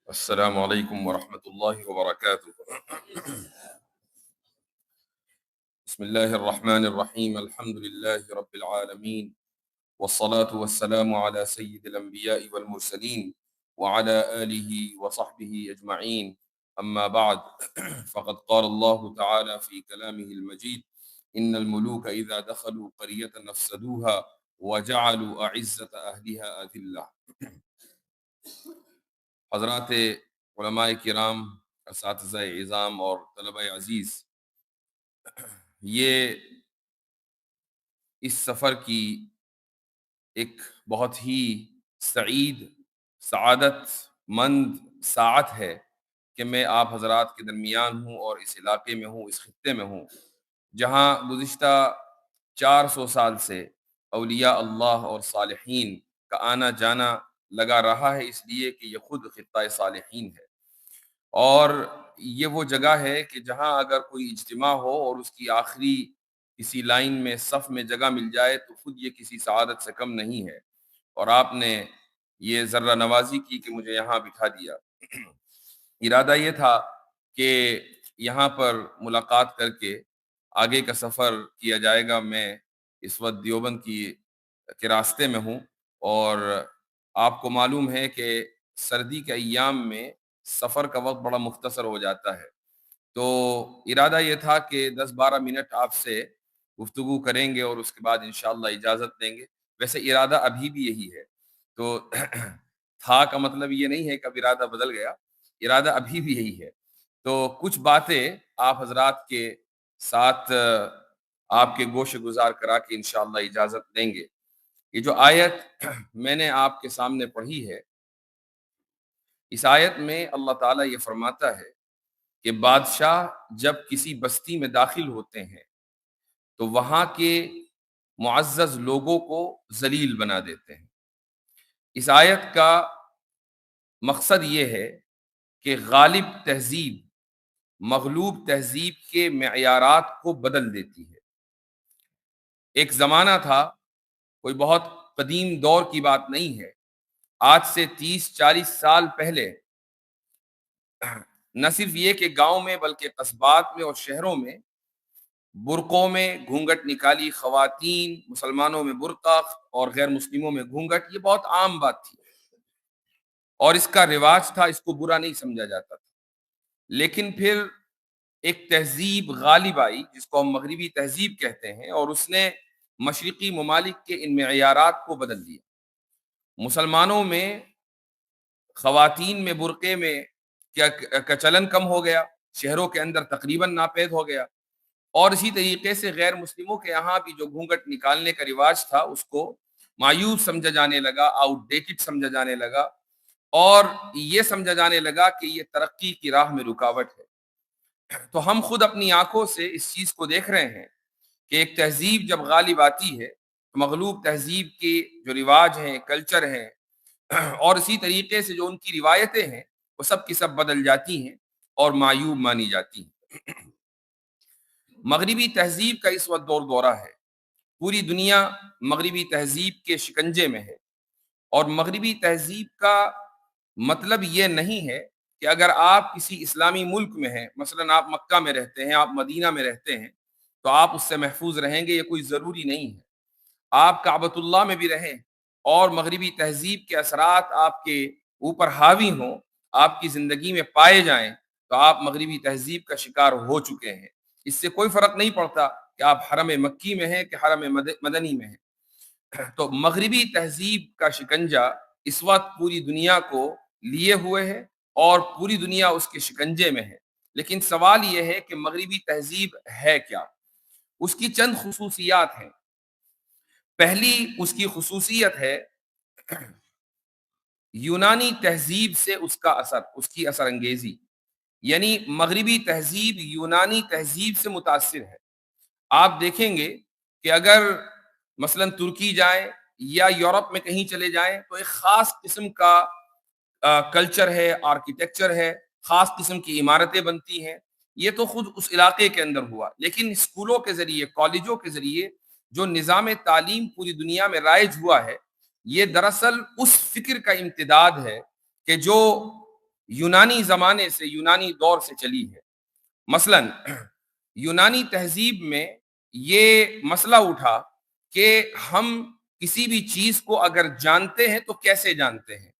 السلام علیکم ورحمۃ اللہ وبرکاتہ۔ بسم اللہ الرحمن الرحیم، الحمد للہ رب العالمین، والصلاة والسلام على سید الانبیاء والمرسلین وعلى آلہ وصحبہ اجمعین، اما بعد فقد قال اللہ تعالی فی کلامہ المجید ان الملوک اذا دخلوا قریۃ افسدوها وجعلوا اعزۃ اہلها اذلہ۔ حضرات علماء کرام، اساتذہ اعظام اور طلبہ عزیز، یہ اس سفر کی ایک بہت ہی سعادت مند ساعت ہے کہ میں آپ حضرات کے درمیان ہوں اور اس علاقے میں ہوں، اس خطے میں ہوں، جہاں گزشتہ 400 سال سے اولیاء اللہ اور صالحین کا آنا جانا لگا رہا ہے، اس لیے کہ یہ خود خطہ صالحین ہے، اور یہ وہ جگہ ہے کہ جہاں اگر کوئی اجتماع ہو اور اس کی آخری کسی لائن میں صف میں جگہ مل جائے تو خود یہ کسی سعادت سے کم نہیں ہے، اور آپ نے یہ ذرہ نوازی کی کہ مجھے یہاں بٹھا دیا۔ ارادہ یہ تھا کہ یہاں پر ملاقات کر کے آگے کا سفر کیا جائے گا۔ میں اس وقت دیوبند کے راستے میں ہوں، اور آپ کو معلوم ہے کہ سردی کے ایام میں سفر کا وقت بڑا مختصر ہو جاتا ہے، تو ارادہ یہ تھا کہ 10-12 منٹ آپ سے گفتگو کریں گے اور اس کے بعد انشاءاللہ اجازت دیں گے۔ ویسے ارادہ ابھی بھی یہی ہے، تو تھا کا مطلب یہ نہیں ہے کہ اب ارادہ بدل گیا، ارادہ ابھی بھی یہی ہے۔ تو کچھ باتیں آپ حضرات کے ساتھ آپ کے گوش گزار کرا کے انشاءاللہ اجازت دیں گے۔ یہ جو آیت میں نے آپ کے سامنے پڑھی ہے، اس آیت میں اللہ تعالیٰ یہ فرماتا ہے کہ بادشاہ جب کسی بستی میں داخل ہوتے ہیں تو وہاں کے معزز لوگوں کو ذلیل بنا دیتے ہیں۔ اس آیت کا مقصد یہ ہے کہ غالب تہذیب مغلوب تہذیب کے معیارات کو بدل دیتی ہے۔ ایک زمانہ تھا، کوئی بہت قدیم دور کی بات نہیں ہے، آج سے 30-40 سال پہلے، نہ صرف یہ کہ گاؤں میں بلکہ قصبات میں اور شہروں میں برقعوں میں گھونگھٹ نکالی خواتین، مسلمانوں میں برقع اور غیر مسلموں میں گھونگھٹ، یہ بہت عام بات تھی اور اس کا رواج تھا، اس کو برا نہیں سمجھا جاتا تھا۔ لیکن پھر ایک تہذیب غالب آئی جس کو ہم مغربی تہذیب کہتے ہیں، اور اس نے مشرقی ممالک کے ان معیارات کو بدل دیا۔ مسلمانوں میں خواتین میں برقعے میں کا چلن کم ہو گیا، شہروں کے اندر تقریباً ناپید ہو گیا، اور اسی طریقے سے غیر مسلموں کے یہاں بھی جو گھونگھٹ نکالنے کا رواج تھا اس کو مایوس سمجھا جانے لگا، آؤٹ ڈیٹڈ سمجھا جانے لگا، اور یہ سمجھا جانے لگا کہ یہ ترقی کی راہ میں رکاوٹ ہے۔ تو ہم خود اپنی آنکھوں سے اس چیز کو دیکھ رہے ہیں کہ ایک تہذیب جب غالب آتی ہے تو مغلوب تہذیب کے جو رواج ہیں، کلچر ہیں، اور اسی طریقے سے جو ان کی روایتیں ہیں، وہ سب کی سب بدل جاتی ہیں اور معیوب مانی جاتی ہیں۔ مغربی تہذیب کا اس وقت دور دورہ ہے، پوری دنیا مغربی تہذیب کے شکنجے میں ہے، اور مغربی تہذیب کا مطلب یہ نہیں ہے کہ اگر آپ کسی اسلامی ملک میں ہیں، مثلا آپ مکہ میں رہتے ہیں، آپ مدینہ میں رہتے ہیں، تو آپ اس سے محفوظ رہیں گے، یہ کوئی ضروری نہیں ہے۔ آپ کعبۃ اللہ میں بھی رہیں اور مغربی تہذیب کے اثرات آپ کے اوپر حاوی ہوں، آپ کی زندگی میں پائے جائیں، تو آپ مغربی تہذیب کا شکار ہو چکے ہیں۔ اس سے کوئی فرق نہیں پڑتا کہ آپ حرم مکی میں ہیں کہ حرم مدنی میں ہیں۔ تو مغربی تہذیب کا شکنجہ اس وقت پوری دنیا کو لیے ہوئے ہے اور پوری دنیا اس کے شکنجے میں ہے۔ لیکن سوال یہ ہے کہ مغربی تہذیب ہے کیا؟ اس کی چند خصوصیات ہیں۔ پہلی اس کی خصوصیت ہے یونانی تہذیب سے اس کا اثر، اس کی اثر انگیزی، یعنی مغربی تہذیب یونانی تہذیب سے متاثر ہے۔ آپ دیکھیں گے کہ اگر مثلا ترکی جائیں یا یورپ میں کہیں چلے جائیں تو ایک خاص قسم کا کلچر ہے، آرکیٹیکچر ہے، خاص قسم کی عمارتیں بنتی ہیں۔ یہ تو خود اس علاقے کے اندر ہوا، لیکن اسکولوں کے ذریعے، کالجوں کے ذریعے جو نظام تعلیم پوری دنیا میں رائج ہوا ہے، یہ دراصل اس فکر کا امتداد ہے کہ جو یونانی زمانے سے، یونانی دور سے چلی ہے۔ مثلاً یونانی تہذیب میں یہ مسئلہ اٹھا کہ ہم کسی بھی چیز کو اگر جانتے ہیں تو کیسے جانتے ہیں؟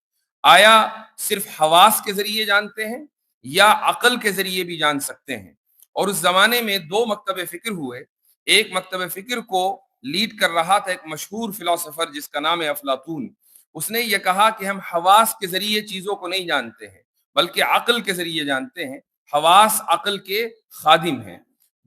آیا صرف حواس کے ذریعے جانتے ہیں یا عقل کے ذریعے بھی جان سکتے ہیں؟ اور اس زمانے میں دو مکتب فکر ہوئے۔ ایک مکتب فکر کو لیڈ کر رہا تھا ایک مشہور فلسفر جس کا نام ہے افلاطون۔ اس نے یہ کہا کہ ہم حواس کے ذریعے چیزوں کو نہیں جانتے ہیں بلکہ عقل کے ذریعے جانتے ہیں، حواس عقل کے خادم ہیں۔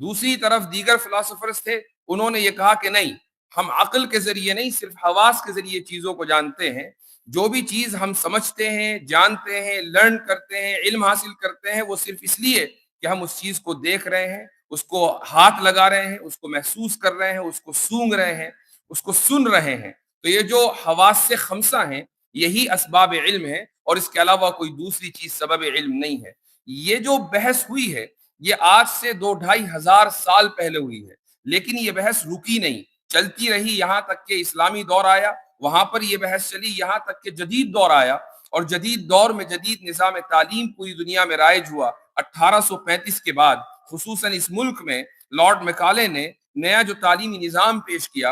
دوسری طرف دیگر فلاسفرز تھے، انہوں نے یہ کہا کہ نہیں، ہم عقل کے ذریعے نہیں، صرف حواس کے ذریعے چیزوں کو جانتے ہیں۔ جو بھی چیز ہم سمجھتے ہیں، جانتے ہیں، لرن کرتے ہیں، علم حاصل کرتے ہیں، وہ صرف اس لیے کہ ہم اس چیز کو دیکھ رہے ہیں، اس کو ہاتھ لگا رہے ہیں، اس کو محسوس کر رہے ہیں، اس کو سونگھ رہے ہیں، اس کو سن رہے ہیں۔ تو یہ جو حواس سے خمسہ ہیں، یہی اسباب علم ہے، اور اس کے علاوہ کوئی دوسری چیز سبب علم نہیں ہے۔ یہ جو بحث ہوئی ہے یہ آج سے 2-2.5 ہزار سال پہلے ہوئی ہے، لیکن یہ بحث رکی نہیں، چلتی رہی یہاں تک کہ اسلامی دور آیا، وہاں پر یہ بحث چلی یہاں تک کہ جدید دور آیا، اور جدید دور میں جدید نظام تعلیم پوری دنیا میں رائج ہوا 1835 کے بعد۔ خصوصاً اس ملک میں لارڈ میکالے نے نیا جو تعلیمی نظام پیش کیا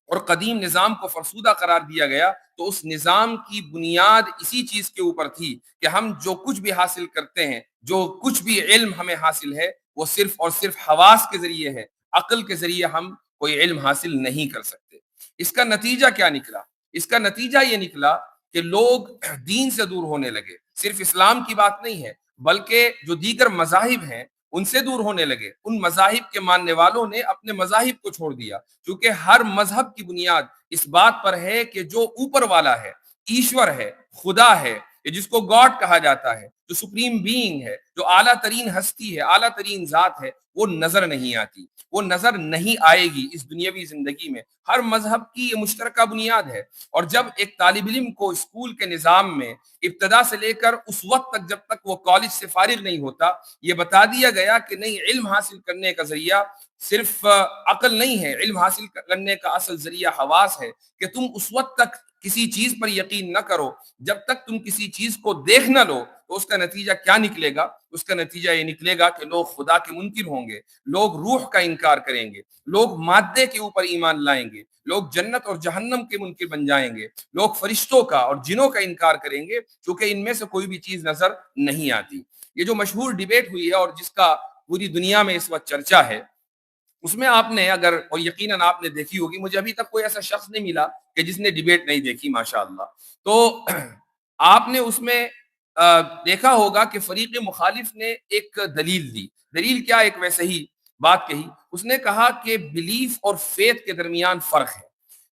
اور قدیم نظام کو فرسودہ قرار دیا گیا، تو اس نظام کی بنیاد اسی چیز کے اوپر تھی کہ ہم جو کچھ بھی حاصل کرتے ہیں، جو کچھ بھی علم ہمیں حاصل ہے، وہ صرف اور صرف حواس کے ذریعے ہے، عقل کے ذریعے ہم کوئی علم حاصل نہیں کر سکتے۔ اس کا نتیجہ کیا نکلا؟ اس کا نتیجہ یہ نکلا کہ لوگ دین سے دور ہونے لگے۔ صرف اسلام کی بات نہیں ہے بلکہ جو دیگر مذاہب ہیں ان سے دور ہونے لگے۔ ان مذاہب کے ماننے والوں نے اپنے مذاہب کو چھوڑ دیا، کیونکہ ہر مذہب کی بنیاد اس بات پر ہے کہ جو اوپر والا ہے، ایشور ہے، خدا ہے، جس کو گاڈ کہا جاتا ہے، جو سپریم بینگ ہے، جو اعلیٰ ترین ہستی ہے، اعلیٰ ترین ذات ہے، وہ نظر نہیں آتی، وہ نظر نہیں آئے گی اس دنیاوی زندگی میں۔ ہر مذہب کی یہ مشترکہ بنیاد ہے، اور جب ایک طالب علم کو اسکول کے نظام میں ابتدا سے لے کر اس وقت تک جب تک وہ کالج سے فارغ نہیں ہوتا، یہ بتا دیا گیا کہ نہیں، علم حاصل کرنے کا ذریعہ صرف عقل نہیں ہے، علم حاصل کرنے کا اصل ذریعہ حواس ہے، کہ تم اس وقت تک کسی چیز پر یقین نہ کرو جب تک تم کسی چیز کو دیکھ نہ لو۔ تو اس کا نتیجہ کیا نکلے گا؟ اس کا نتیجہ یہ نکلے گا کہ لوگ خدا کے منکر ہوں گے، لوگ روح کا انکار کریں گے، لوگ مادے کے اوپر ایمان لائیں گے، لوگ جنت اور جہنم کے منکر بن جائیں گے، لوگ فرشتوں کا اور جنوں کا انکار کریں گے، کیونکہ ان میں سے کوئی بھی چیز نظر نہیں آتی۔ یہ جو مشہور ڈیبیٹ ہوئی ہے اور جس کا پوری دنیا میں اس وقت چرچا ہے، اس میں آپ نے اگر، اور یقیناً آپ نے دیکھی ہوگی، مجھے ابھی تک کوئی ایسا شخص نہیں ملا کہ جس نے ڈیبیٹ نہیں دیکھی، ماشاءاللہ۔ تو آپ نے اس میں دیکھا ہوگا کہ فریق مخالف نے ایک دلیل دی۔ دلیل کیا؟ ایک ویسے ہی بات کہی، اس نے کہا کہ بلیف اور فیتھ کے درمیان فرق ہے۔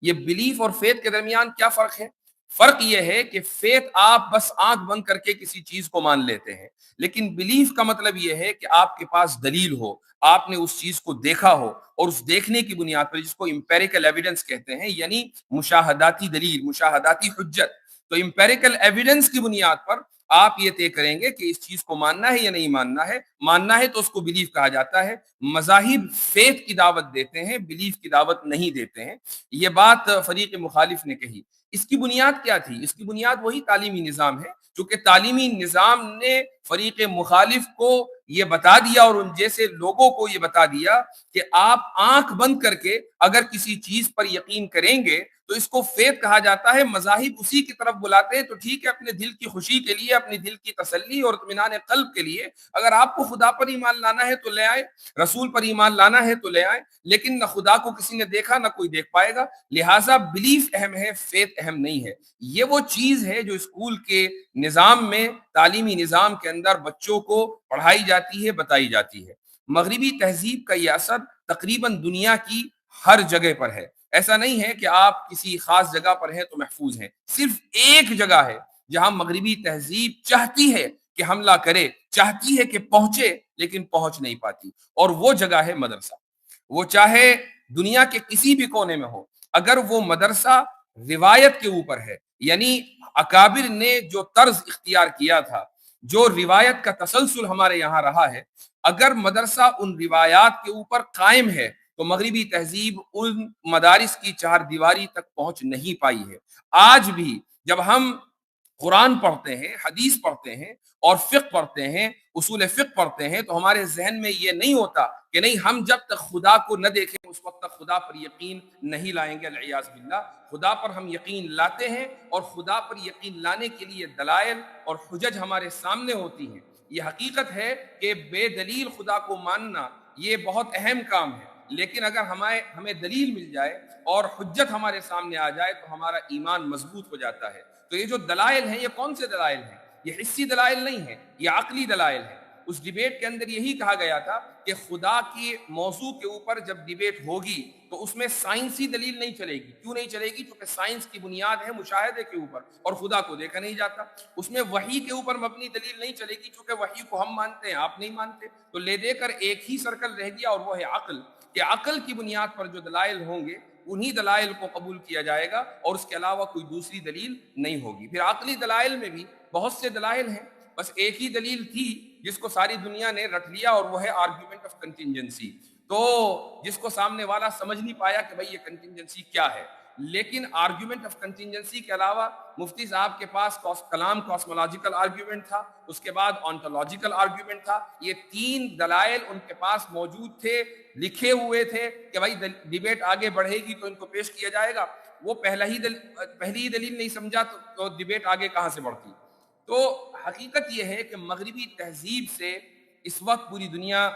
یہ بلیف اور فیتھ کے درمیان کیا فرق ہے؟ فرق یہ ہے کہ فیتھ آپ بس آنکھ بند کر کے کسی چیز کو مان لیتے ہیں، لیکن بلیف کا مطلب یہ ہے کہ آپ کے پاس دلیل ہو، آپ نے اس چیز کو دیکھا ہو، اور اس دیکھنے کی بنیاد پر، جس کو امپیریکل ایویڈنس کہتے ہیں، یعنی مشاہداتی دلیل، مشاہداتی حجت، تو امپیریکل ایویڈنس کی بنیاد پر آپ یہ طے کریں گے کہ اس چیز کو ماننا ہے یا نہیں ماننا ہے۔ ماننا ہے تو اس کو بلیف کہا جاتا ہے۔ مذاہب فیتھ کی دعوت دیتے ہیں، بلیف کی دعوت نہیں دیتے ہیں۔ یہ بات فریق مخالف نے کہی۔ اس کی بنیاد کیا تھی؟ اس کی بنیاد وہی تعلیمی نظام ہے، چونکہ تعلیمی نظام نے فریق مخالف کو یہ بتا دیا اور ان جیسے لوگوں کو یہ بتا دیا کہ آپ آنکھ بند کر کے اگر کسی چیز پر یقین کریں گے تو اس کو فیتھ کہا جاتا ہے۔ مذاہب اسی کی طرف بلاتے ہیں۔ تو ٹھیک ہے، اپنے دل کی خوشی کے لیے، اپنی دل کی تسلی اور اطمینان قلب کے لیے اگر آپ کو خدا پر ایمان لانا ہے تو لے آئے، رسول پر ایمان لانا ہے تو لے آئے، لیکن نہ خدا کو کسی نے دیکھا، نہ کوئی دیکھ پائے گا، لہٰذا بلیف اہم ہے، فیتھ اہم نہیں ہے۔ یہ وہ چیز ہے جو اسکول کے نظام میں، تعلیمی نظام کے اندر بچوں کو پڑھائی جاتی ہے، بتائی جاتی ہے۔ مغربی تہذیب کا یہ اثر تقریباً دنیا کی ہر جگہ پر ہے۔ ایسا نہیں ہے کہ آپ کسی خاص جگہ پر ہیں تو محفوظ ہیں۔ صرف ایک جگہ ہے جہاں مغربی تہذیب چاہتی ہے کہ حملہ کرے، چاہتی ہے کہ پہنچے، لیکن پہنچ نہیں پاتی، اور وہ جگہ ہے مدرسہ۔ وہ چاہے دنیا کے کسی بھی کونے میں ہو، اگر وہ مدرسہ روایت کے اوپر ہے، یعنی اکابر نے جو طرز اختیار کیا تھا، جو روایت کا تسلسل ہمارے یہاں رہا ہے، اگر مدرسہ ان روایات کے اوپر قائم ہے تو مغربی تہذیب ان مدارس کی چہار دیواری تک پہنچ نہیں پائی ہے۔ آج بھی جب ہم قرآن پڑھتے ہیں، حدیث پڑھتے ہیں اور فقہ پڑھتے ہیں، اصول فقہ پڑھتے ہیں، تو ہمارے ذہن میں یہ نہیں ہوتا کہ نہیں، ہم جب تک خدا کو نہ دیکھیں اس وقت تک خدا پر یقین نہیں لائیں گے، العیاذ باللہ۔ خدا پر ہم یقین لاتے ہیں، اور خدا پر یقین لانے کے لیے دلائل اور حجج ہمارے سامنے ہوتی ہیں۔ یہ حقیقت ہے کہ بے دلیل خدا کو ماننا یہ بہت اہم کام ہے، لیکن اگر ہمیں دلیل مل جائے اور حجت ہمارے سامنے آ جائے تو ہمارا ایمان مضبوط ہو جاتا ہے۔ تو یہ جو دلائل ہیں، یہ کون سے دلائل ہیں؟ یہ حسی دلائل نہیں ہیں، یہ عقلی دلائل ہیں۔ اس ڈیبیٹ کے اندر یہی کہا گیا تھا کہ خدا کی موضوع کے اوپر جب ڈیبیٹ ہوگی تو اس میں سائنسی دلیل نہیں چلے گی۔ کیوں نہیں چلے گی؟ کیونکہ سائنس کی بنیاد ہے مشاہدے کے اوپر، اور خدا کو دیکھا نہیں جاتا۔ اس میں وحی کے اوپر مبنی دلیل نہیں چلے گی، کیونکہ وحی کو ہم مانتے ہیں، آپ نہیں مانتے۔ تو لے دے کر ایک ہی سرکل رہ گیا، اور وہ ہے عقل، کہ عقل کی بنیاد پر جو دلائل ہوں گے انہی دلائل کو قبول کیا جائے گا، اور اس کے علاوہ کوئی دوسری دلیل نہیں ہوگی۔ پھر عقلی دلائل میں بھی بہت سے دلائل ہیں، بس ایک ہی دلیل تھی جس کو ساری دنیا نے رٹ لیا، اور وہ ہے آرگیومنٹ آف کنٹینجنسی۔ تو جس کو سامنے والا سمجھ نہیں پایا کہ بھئی یہ کنٹینجنسی کیا ہے، لیکن آرگیومنٹ آف کنٹینجنسی کے علاوہ مفتی صاحب کے پاس کلام کاسمولوجیکل آرگیومنٹ تھا، اس کے بعد آنٹولوجیکل آرگیومنٹ تھا۔ یہ تین دلائل ان کے پاس موجود تھے، لکھے ہوئے تھے کہ بھائی ڈیبیٹ آگے بڑھے گی تو ان کو پیش کیا جائے گا۔ وہ پہلی دلیل نہیں سمجھا تو ڈیبیٹ آگے کہاں سے بڑھتی؟ تو حقیقت یہ ہے کہ مغربی تہذیب سے اس وقت پوری دنیا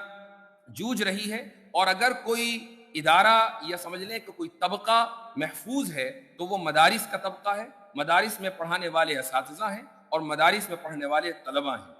جوجھ رہی ہے، اور اگر کوئی ادارہ یا سمجھ لیں کہ کوئی طبقہ محفوظ ہے تو وہ مدارس کا طبقہ ہے۔ مدارس میں پڑھانے والے اساتذہ ہیں اور مدارس میں پڑھنے والے طلبہ ہیں،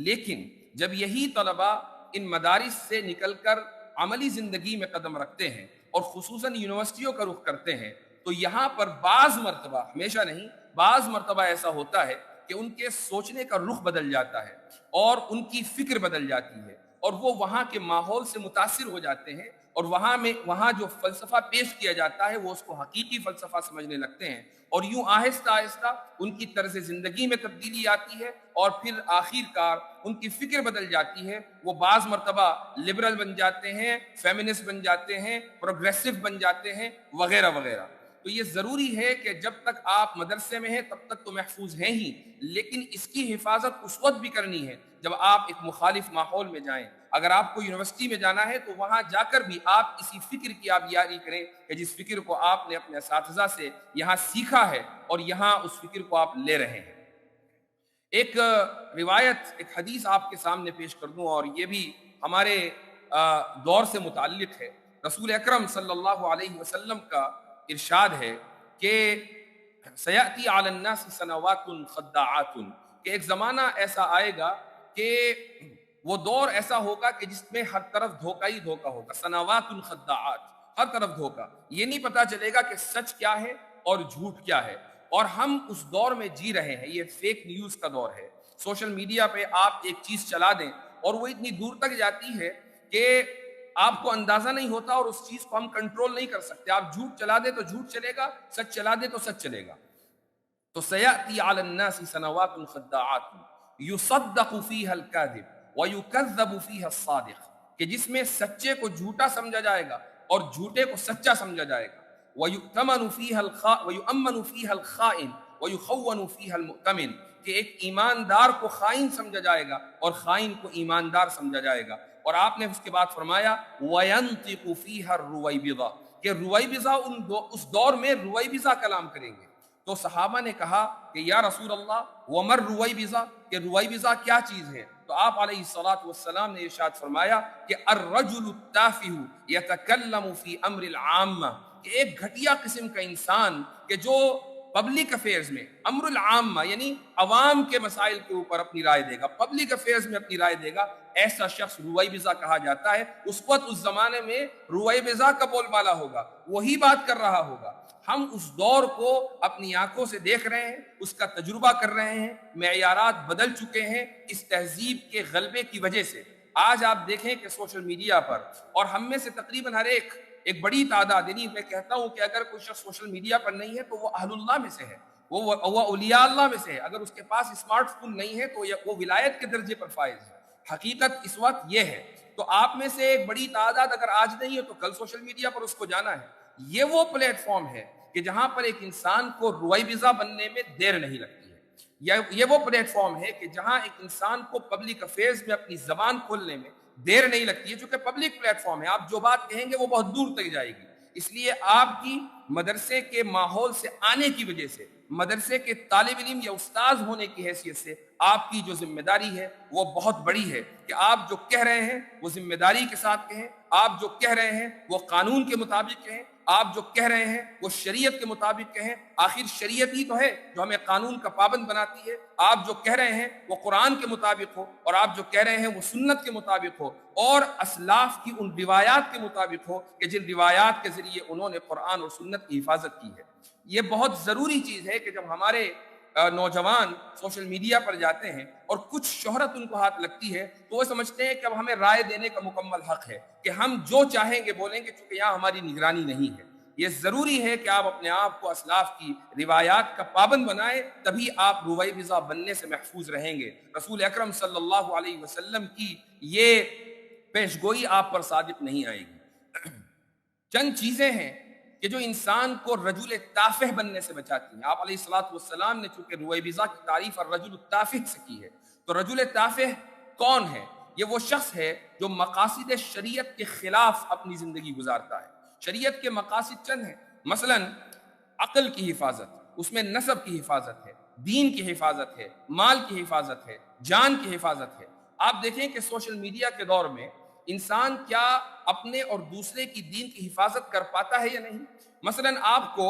لیکن جب یہی طلبہ ان مدارس سے نکل کر عملی زندگی میں قدم رکھتے ہیں اور خصوصاً یونیورسٹیوں کا رخ کرتے ہیں، تو یہاں پر بعض مرتبہ، ہمیشہ نہیں، بعض مرتبہ ایسا ہوتا ہے کہ ان کے سوچنے کا رخ بدل جاتا ہے اور ان کی فکر بدل جاتی ہے، اور وہ وہاں کے ماحول سے متاثر ہو جاتے ہیں، اور وہاں جو فلسفہ پیش کیا جاتا ہے وہ اس کو حقیقی فلسفہ سمجھنے لگتے ہیں، اور یوں آہستہ آہستہ ان کی طرز زندگی میں تبدیلی آتی ہے، اور پھر آخر کار ان کی فکر بدل جاتی ہے۔ وہ بعض مرتبہ لبرل بن جاتے ہیں، فیمنسٹ بن جاتے ہیں، پروگریسو بن جاتے ہیں، وغیرہ وغیرہ۔ تو یہ ضروری ہے کہ جب تک آپ مدرسے میں ہیں تب تک تو محفوظ ہیں ہی، لیکن اس کی حفاظت اس وقت بھی کرنی ہے جب آپ ایک مخالف ماحول میں جائیں۔ اگر آپ کو یونیورسٹی میں جانا ہے تو وہاں جا کر بھی آپ اسی فکر کی آپ یاری کریں کہ جس فکر کو آپ نے اپنے اساتذہ سے یہاں سیکھا ہے، اور یہاں اس فکر کو آپ لے رہے ہیں۔ ایک روایت، ایک حدیث آپ کے سامنے پیش کر دوں، اور یہ بھی ہمارے دور سے متعلق ہے۔ رسول اکرم صلی اللہ علیہ وسلم کا ارشاد ہے کہ سیأتی علی الناس سنوات خداعات، کہ ایک زمانہ ایسا آئے گا کہ وہ دور ایسا ہوگا کہ جس میں ہر طرف دھوکہ ہی دھوکہ ہوگا، سنوات خداعات، ہر طرف دھوکہ، یہ نہیں پتا چلے گا کہ سچ کیا ہے اور جھوٹ کیا ہے۔ اور ہم اس دور میں جی رہے ہیں، یہ فیک نیوز کا دور ہے۔ سوشل میڈیا پہ آپ ایک چیز چلا دیں اور وہ اتنی دور تک جاتی ہے کہ آپ کو اندازہ نہیں ہوتا، اور اس چیز کو ہم کنٹرول نہیں کر سکتے۔ آپ جھوٹ چلا دیں تو جھوٹ چلے گا، سچ چلا دیں تو سچ چلے گا۔ تو سیأتی علی الناس سنوات خداعات یصدق فیہا الکاذب ویکذب فیہا الصادق، کہ جس میں سچے کو جھوٹا سمجھا جائے گا اور جھوٹے کو سچا سمجھا جائے گا، وَيُؤْمَنُ فِيهَا الْخَائِنُ وَيُخَوَّنُ فِيهَا الْمُؤْتَمِنُ، کہ ایک ایماندار کو خائن سمجھا جائے گا اور خائن کو ایماندار سمجھا جائے گا۔ اور آپ نے اس کے بعد فرمایا وَيَنْطِقُ فِيهَا الرُّوَيْبِضَةُ، کہ رویبضہ اس دور میں رویبضہ کلام کریں گے۔ تو صحابہ نے کہا کہ یا رسول اللہ ومر رویبضہ، کہ رویبضہ کیا چیز ہے؟ تو آپ علیہ الصلاۃ والسلام نے ارشاد فرمایا کہ الرجل التافہ یتکلم فی امر العامہ، کہ ایک گھٹیا قسم کا انسان کہ جو پبلک افیئرز میں، امر العامہ یعنی عوام کے مسائل کے اوپر اپنی رائے دے گا، پبلک افیئرز میں اپنی رائے دے گا، ایسا شخص رویبضہ کہا جاتا ہے۔ اس وقت اس زمانے میں رویبضہ کا بول بالا ہوگا، وہی بات کر رہا ہوگا۔ ہم اس دور کو اپنی آنکھوں سے دیکھ رہے ہیں، اس کا تجربہ کر رہے ہیں، معیارات بدل چکے ہیں اس تہذیب کے غلبے کی وجہ سے۔ آج آپ دیکھیں کہ سوشل میڈیا پر، اور ہم میں سے تقریباً ہر ایک بڑی تعداد، یعنی میں کہتا ہوں کہ اگر کوئی شخص سوشل میڈیا پر نہیں ہے تو وہ اہل اللہ میں سے ہے، وہ اولیاء اللہ میں سے ہے۔ اگر اس کے پاس اسمارٹ فون نہیں ہے تو وہ ولایت کے درجے پر فائز ہے۔ حقیقت اس وقت یہ ہے۔ تو آپ میں سے ایک بڑی تعداد اگر آج نہیں ہے تو کل سوشل میڈیا پر اس کو جانا ہے۔ یہ وہ پلیٹ فارم ہے کہ جہاں پر ایک انسان کو رویبضہ بننے میں دیر نہیں لگتی ہے۔ یہ وہ پلیٹ فارم ہے کہ جہاں ایک انسان کو پبلک افیئرز میں اپنی زبان کھولنے میں دیر نہیں لگتی ہے، چونکہ پبلک پلیٹ فارم ہے، آپ جو بات کہیں گے وہ بہت دور تک جائے گی. اس لیے آپ کی مدرسے کے ماحول سے آنے کی وجہ سے، مدرسے کے طالب علم یا استاذ ہونے کی حیثیت سے آپ کی جو ذمہ داری ہے وہ بہت بڑی ہے کہ آپ جو کہہ رہے ہیں وہ ذمہ داری کے ساتھ کہیں، آپ جو کہہ رہے ہیں وہ قانون کے مطابق کہیں، آپ جو کہہ رہے ہیں وہ شریعت کے مطابق کہیں. آخر شریعت ہی تو ہے جو ہمیں قانون کا پابند بناتی ہے. آپ جو کہہ رہے ہیں وہ قرآن کے مطابق ہو، اور آپ جو کہہ رہے ہیں وہ سنت کے مطابق ہو، اور اسلاف کی ان روایات کے مطابق ہو کہ جن روایات کے ذریعے انہوں نے قرآن اور سنت کی حفاظت کی ہے. یہ بہت ضروری چیز ہے کہ جب ہمارے نوجوان سوشل میڈیا پر جاتے ہیں اور کچھ شہرت ان کو ہاتھ لگتی ہے تو وہ سمجھتے ہیں کہ اب ہمیں رائے دینے کا مکمل حق ہے کہ ہم جو چاہیں گے بولیں گے، چونکہ یہاں ہماری نگرانی نہیں ہے. یہ ضروری ہے کہ آپ اپنے آپ کو اسلاف کی روایات کا پابند بنائیں، تبھی آپ رویبضا بننے سے محفوظ رہیں گے. رسول اکرم صلی اللہ علیہ وسلم کی یہ پیشگوئی آپ پر صادق نہیں آئے گی. چند چیزیں ہیں کہ جو انسان کو رجل تافہ بننے سے بچاتی ہیں. آپ علیہ الصلوۃ والسلام نے چونکہ رویبضا کی تعریف الرجل التافہ سے کی ہے، تو رجل تافہ کون ہے؟ یہ وہ شخص ہے جو مقاصد شریعت کے خلاف اپنی زندگی گزارتا ہے. شریعت کے مقاصد چند ہیں، مثلا عقل کی حفاظت، اس میں نسب کی حفاظت ہے، دین کی حفاظت ہے، مال کی حفاظت ہے، جان کی حفاظت ہے. آپ دیکھیں کہ سوشل میڈیا کے دور میں انسان کیا اپنے اور دوسرے کی دین کی حفاظت کر پاتا ہے یا نہیں؟ مثلا آپ کو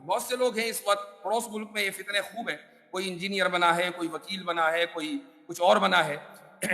بہت سے لوگ ہیں اس وقت پڑوس ملک میں، یہ فتنے خوب ہیں، کوئی انجینئر بنا ہے، کوئی وکیل بنا ہے، کوئی کچھ اور بنا ہے.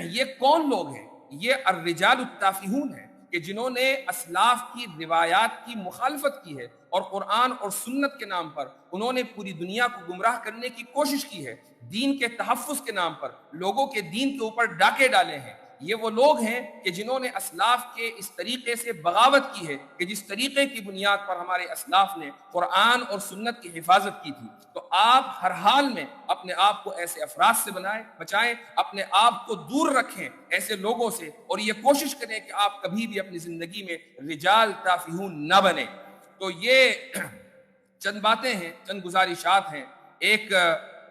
یہ کون لوگ ہیں؟ یہ الرجال التافہون ہیں کہ جنہوں نے اسلاف کی روایات کی مخالفت کی ہے اور قرآن اور سنت کے نام پر انہوں نے پوری دنیا کو گمراہ کرنے کی کوشش کی ہے. دین کے تحفظ کے نام پر لوگوں کے دین کے اوپر ڈاکے ڈالے ہیں. یہ وہ لوگ ہیں کہ جنہوں نے اسلاف کے اس طریقے سے بغاوت کی ہے کہ جس طریقے کی بنیاد پر ہمارے اسلاف نے قرآن اور سنت کی حفاظت کی تھی. تو آپ ہر حال میں اپنے آپ کو ایسے افراد سے بچائیں، اپنے آپ کو دور رکھیں ایسے لوگوں سے، اور یہ کوشش کریں کہ آپ کبھی بھی اپنی زندگی میں رجال تافہون نہ بنیں. تو یہ چند باتیں ہیں، چند گزارشات ہیں ایک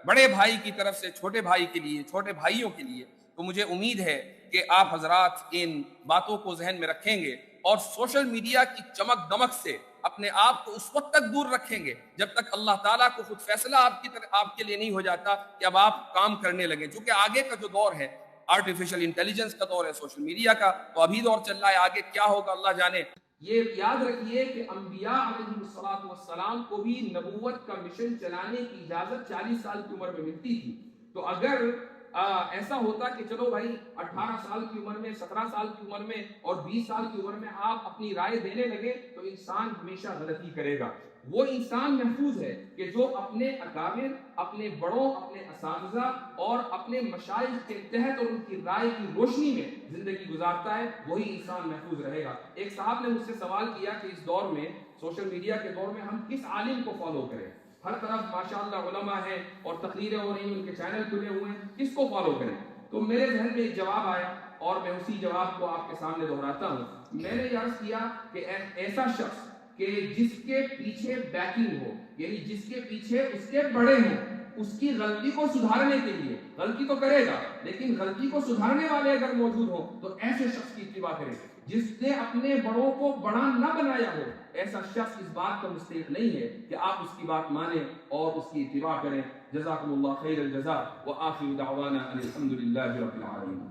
بڑے بھائی کی طرف سے چھوٹے بھائی کے لیے، چھوٹے بھائیوں کے لیے. تو مجھے امید ہے کہ آپ حضرات ان باتوں کو ذہن میں رکھیں گے اور سوشل میڈیا کی چمک دمک سے اپنے آپ کو اس وقت تک دور رکھیں گے جب تک اللہ تعالیٰ کو خود فیصلہ آپ کے لیے نہیں ہو جاتا کہ اب آپ کام کرنے لگیں. چونکہ آگے کا جو دور ہے آرٹیفیشل انٹیلیجنس کا دور ہے، سوشل میڈیا کا تو ابھی دور چل رہا ہے، آگے کیا ہوگا اللہ جانے. یہ یاد رکھیے کہ انبیاء علیہ السلام کو بھی نبوت کا مشن چلانے کی اجازت 40 سال کی عمر میں ملتی تھی. تو اگر ایسا ہوتا کہ چلو بھائی 18 سال کی عمر میں، 17 سال کی عمر میں اور 20 سال کی عمر میں آپ اپنی رائے دینے لگے تو انسان ہمیشہ غلطی کرے گا. وہ انسان محفوظ ہے کہ جو اپنے اکابر، اپنے بڑوں، اپنے اساتذہ اور اپنے مشائخ کے تحت اور ان کی رائے کی روشنی میں زندگی گزارتا ہے، وہی انسان محفوظ رہے گا. ایک صاحب نے مجھ سے سوال کیا کہ اس دور میں، سوشل میڈیا کے دور میں، ہم کس عالم کو فالو کریں؟ ہر طرف ماشاءاللہ علماء ہیں اور تقریریں ہو رہی ہیں، ان کے چینل کھلے ہوئے ہیں، کس کو فالو کریں؟ تو میرے ذہن میں ایک جواب آیا اور میں اسی جواب کو آپ کے سامنے دہراتا ہوں. میں نے عرض کیا کہ ایسا شخص کہ جس کے پیچھے بیکنگ ہو، یعنی جس کے پیچھے اس کے بڑے ہوں، اس کی غلطی کو سدھارنے کے لیے، غلطی تو کرے گا لیکن غلطی کو سدھارنے والے اگر موجود ہوں تو ایسے شخص کی اتباع کرے. جس نے اپنے بڑوں کو بڑا نہ بنایا ہو، ایسا شخص اس بات کا مستحق نہیں ہے کہ آپ اس کی بات مانیں اور اس کی اتباع کریں. جزاکم اللہ خیر الجزاء وآخر دعوانا ان الحمد للہ رب العالمین.